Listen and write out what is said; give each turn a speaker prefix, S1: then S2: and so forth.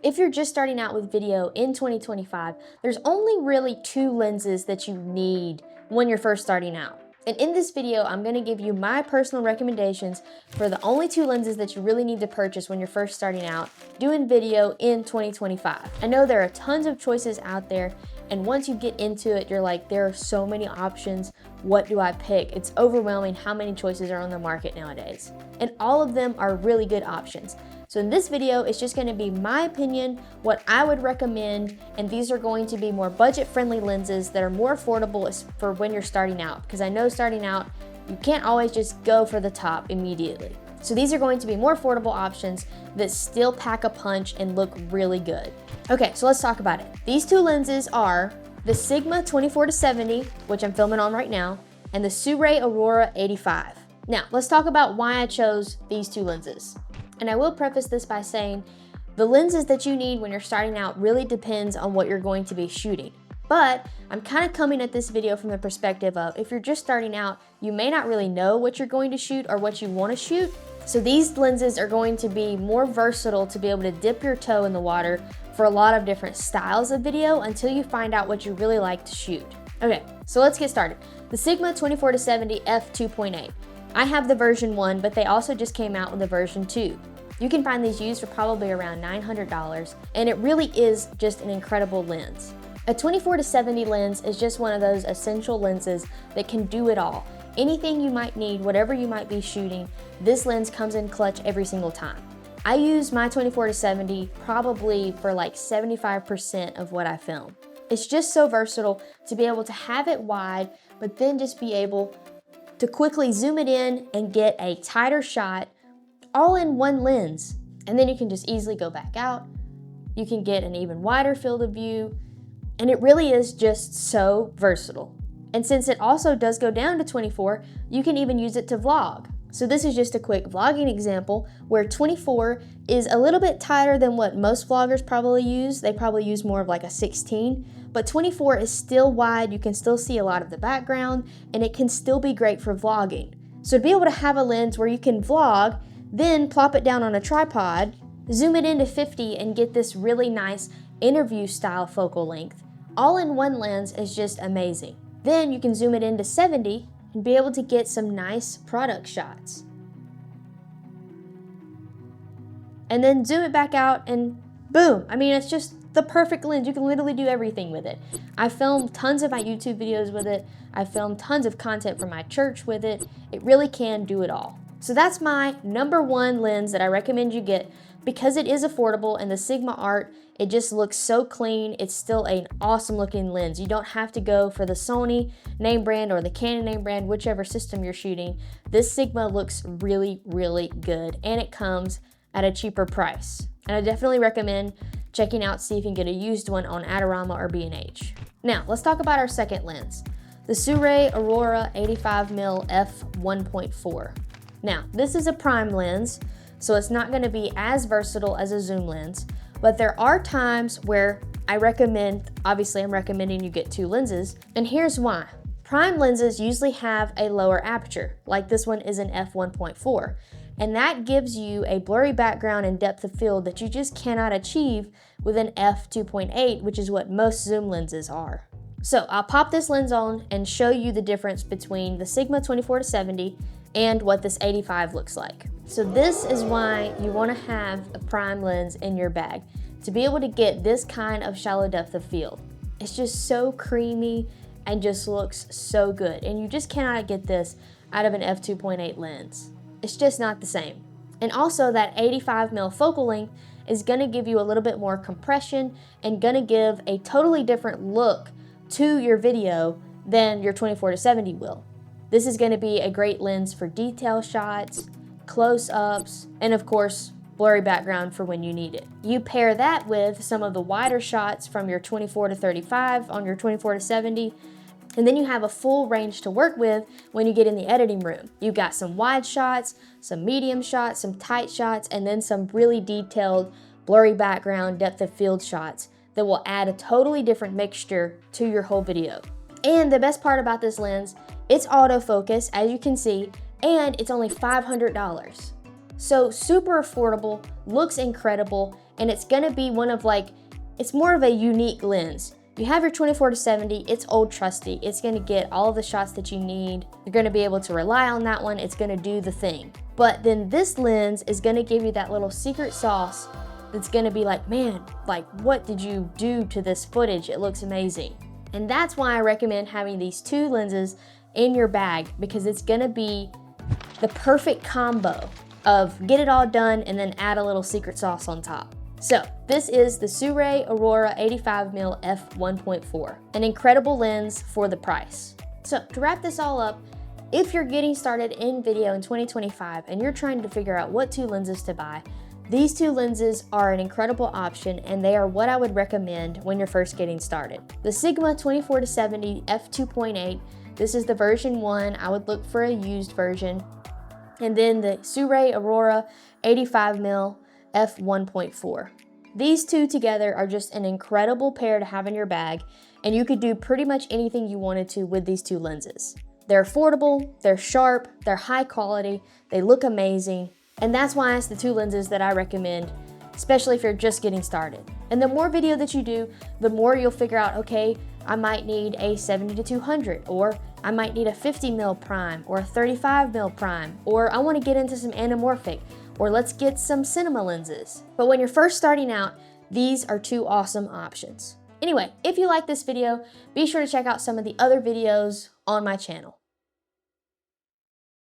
S1: If you're just starting out with video in 2025, there's only really 2 lenses that you need when you're first starting out. And in this video, I'm going to give you my personal recommendations for the only 2 lenses that you really need to purchase when you're first starting out doing video in 2025. I know there are tons of choices out there, and once you get into it, you're like, there are so many options. What do I pick? It's overwhelming how many choices are on the market nowadays. And all of them are really good options. So in this video, it's just going to be my opinion, what I would recommend, and these are going to be more budget-friendly lenses that are more affordable for when you're starting out, because I know starting out, you can't always just go for the top immediately. So these are going to be more affordable options that still pack a punch and look really good. Okay, so let's talk about it. These 2 lenses are the Sigma 24-70, which I'm filming on right now, and the Sirui Aurora 85. Now, let's talk about why I chose these 2 lenses. And I will preface this by saying the lenses that you need when you're starting out really depends on what you're going to be shooting. But I'm kind of coming at this video from the perspective of if you're just starting out, you may not really know what you're going to shoot or what you want to shoot. So these lenses are going to be more versatile to be able to dip your toe in the water for a lot of different styles of video until you find out what you really like to shoot. Okay, so let's get started. The Sigma 24-70 f2.8. I have the version 1, but they also just came out with the version 2. You can find these used for probably around $900, and it really is just an incredible lens. A 24-70 lens is just one of those essential lenses that can do it all. Anything you might need, whatever you might be shooting, this lens comes in clutch every single time. I use my 24-70 probably for like 75% of what I film. It's just so versatile to be able to have it wide, but then just be able to quickly zoom it in and get a tighter shot all in one lens. And then you can just easily go back out. You can get an even wider field of view. And it really is just so versatile. And since it also does go down to 24, you can even use it to vlog. So this is just a quick vlogging example where 24 is a little bit tighter than what most vloggers probably use. They probably use more of like a 16, but 24 is still wide. You can still see a lot of the background and it can still be great for vlogging. So to be able to have a lens where you can vlog, then plop it down on a tripod, zoom it into 50 and get this really nice interview style focal length, all in one lens is just amazing. Then you can zoom it into 70 and be able to get some nice product shots. And then zoom it back out and boom. I mean, it's just the perfect lens. You can literally do everything with it. I filmed tons of my YouTube videos with it. I filmed tons of content for my church with it. It really can do it all. So that's my number 1 lens that I recommend you get because it is affordable, and the Sigma Art, it just looks so clean. It's still an awesome looking lens. You don't have to go for the Sony name brand or the Canon name brand, whichever system you're shooting. This Sigma looks really, really good, and it comes at a cheaper price. And I definitely recommend checking out, see if you can get a used one on Adorama or B&H. Now, let's talk about our second lens, the Sirui Aurora 85mm f1.4. Now, this is a prime lens, so it's not going to be as versatile as a zoom lens, but there are times where obviously I'm recommending you get 2 lenses, and here's why. Prime lenses usually have a lower aperture, like this one is an f1.4, and that gives you a blurry background and depth of field that you just cannot achieve with an f2.8, which is what most zoom lenses are. So I'll pop this lens on and show you the difference between the Sigma 24-70 and what this 85 looks like. So this is why you want to have a prime lens in your bag, to be able to get this kind of shallow depth of field. It's just so creamy and just looks so good, and you just cannot get this out of an f2.8 lens. It's just not the same. And also that 85mm focal length is going to give you a little bit more compression and going to give a totally different look to your video than your 24-70 will. This is going to be a great lens for detail shots, close-ups, and of course, blurry background for when you need it. You pair that with some of the wider shots from your 24-35 on your 24-70, and then you have a full range to work with when you get in the editing room. You've got some wide shots, some medium shots, some tight shots, and then some really detailed blurry background depth of field shots that will add a totally different mixture to your whole video. And the best part about this lens, it's autofocus, as you can see, and it's only $500. So super affordable, looks incredible, and it's gonna be one of it's more of a unique lens. You have your 24-70, it's old trusty. It's gonna get all of the shots that you need. You're gonna be able to rely on that one. It's gonna do the thing. But then this lens is gonna give you that little secret sauce that's gonna be like, man, what did you do to this footage? It looks amazing. And that's why I recommend having these two lenses in your bag, because it's gonna be the perfect combo of get it all done and then add a little secret sauce on top. So this is the Sirui Aurora 85mm f1.4, an incredible lens for the price. So to wrap this all up, if you're getting started in video in 2025 and you're trying to figure out what two lenses to buy, these two lenses are an incredible option, and they are what I would recommend when you're first getting started. The Sigma 24-70 f2.8, this is the version 1. I would look for a used version. And then the Sirui Aurora 85mm f1.4. These two together are just an incredible pair to have in your bag, and you could do pretty much anything you wanted to with these two lenses. They're affordable, they're sharp, they're high quality, they look amazing, and that's why it's the two lenses that I recommend, especially if you're just getting started. And the more video that you do, the more you'll figure out, okay, I might need a 70-200, or I might need a 50mm prime, or a 35mm prime, or I want to get into some anamorphic, or let's get some cinema lenses. But when you're first starting out, these are two awesome options. Anyway, if you like this video, be sure to check out some of the other videos on my channel.